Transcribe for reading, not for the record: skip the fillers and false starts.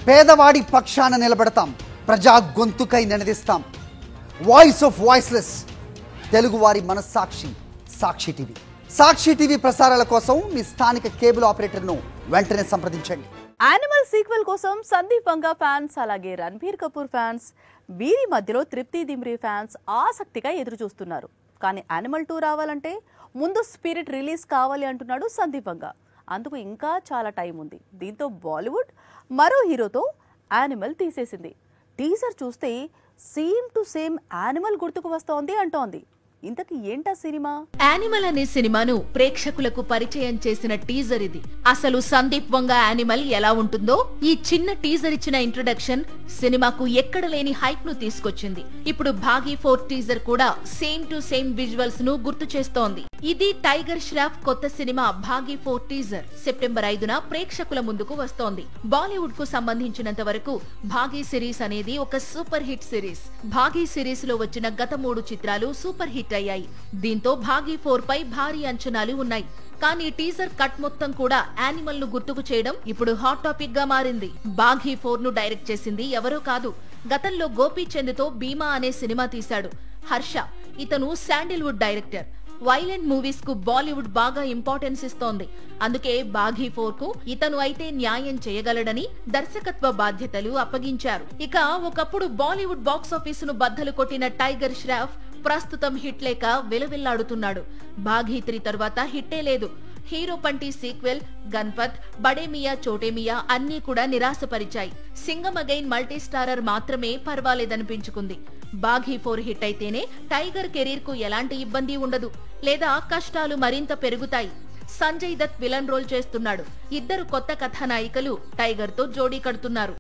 పేదవాడి పక్షాన నిలబడతాం, ప్రజా గొంతుకై నినదిస్తాం. వాయిస్ ఆఫ్ వాయిస్లెస్, తెలుగువారి మనస్సాక్షి సాక్షి టీవీ. సాక్షి టీవీ ప్రసారాల కోసం మీ స్థానిక కేబుల్ ఆపరేటర్ను వెంటనే సంప్రదించండి. యానిమల్ సీక్వెల్ కోసం సందీప్ వంగా ఫ్యాన్స్, అలాగే రణబీర్ కపూర్ ఫ్యాన్స్, వీరి మధ్యలో తృప్తి దిమ్రీ ఫ్యాన్స్ ఆసక్తిగా ఎదురు చూస్తున్నారు. కానీ యానిమల్ 2 రావాలంటే ముందు స్పిరిట్ రిలీజ్ కావాలి అంటున్నాడు సందీప్ వంగా. అందుకు ఇంకా చాలా టైం ఉంది. దీంతో బాలీవుడ్ మరో హీరోతో యానిమల్ తీసేసింది. టీజర్ చూస్తే సేమ్ టు సేమ్ యానిమల్ గుర్తుకు వస్తోంది అంటోంది. ఇంతకీ ఏంటా సినిమా? యానిమల్ అనే సినిమాను ప్రేక్షకులకు పరిచయం చేసిన టీజర్ ఇది. అసలు సందీప్ వంగా యానిమల్ ఎలా ఉంటుందో ఈ చిన్న టీజర్ ఇచ్చిన ఇంట్రొడక్షన్ సినిమాకు ఎక్కడ లేని హైప్ ను తీసుకొచ్చింది. ఇప్పుడు భాగీ 4 టీజర్ కూడా సేమ్ టు సేమ్ విజువల్స్ ను గుర్తు చేస్తోంది. ఇది టైగర్ ష్రాఫ్ కొత్త సినిమా భాగీ 4 టీజర్ సెప్టెంబర్ 5న ప్రేక్షకుల ముందుకు వస్తోంది. బాలీవుడ్ కు సంబంధించినంత వరకు భాగీ సిరీస్ అనేది ఒక super hit series. Baaghi series లో వచ్చిన గత 3 చిత్రాలు సూపర్ హిట్ అయ్యాయి. దీంతో భాగీ 4 పై భారీ అంచనాలు ఉన్నాయి. కానీ టీజర్ కట్ మొత్తం కూడా యానిమల్ ను గుర్తుకు చేయడం ఇప్పుడు హాట్ టాపిక్ గా మారింది. భాగీ 4 ను డైరెక్ట్ చేసింది ఎవరో కాదు, గతంలో గోపీచంద్ తో భీమా అనే సినిమా తీశాడు హర్ష. ఇతను శాండిల్వుడ్ డైరెక్టర్. వైలెంట్ మూవీస్ కు బాలీవుడ్ బాగా ఇంపార్టెన్స్ ఇస్తోంది. అందుకే భాగీ 4 కు ఇతను అయితే న్యాయం చేయగలడని దర్శకత్వ బాధ్యతలు అప్పగించారు. ఇక ఒకప్పుడు బాలీవుడ్ బాక్సాఫీస్ ను బద్దలు కొట్టిన టైగర్ ష్రాఫ్ ప్రస్తుతం హిట్ లేక విలవిల్లాడుతున్నాడు. భాగీ 3 తర్వాత హిట్టే లేదు. హీరో పంటి సీక్వెల్, గణపత్, బడే మియా చోటే మియా అన్నీ కూడా నిరాశపరిచాయి. సింగం అగైన్ మల్టీ స్టారర్ మాత్రమే పర్వాలేదనిపించుకుంది. భాగీ 4 హిట్ అయితేనే టైగర్ కెరీర్ కు ఎలాంటి ఇబ్బంది ఉండదు, లేదా కష్టాలు మరింత పెరుగుతాయి. సంజయ్ దత్ విలన్ రోల్ చేస్తున్నాడు. ఇద్దరు కొత్త కథానాయికలు టైగర్ తో జోడీ కడుతున్నారు.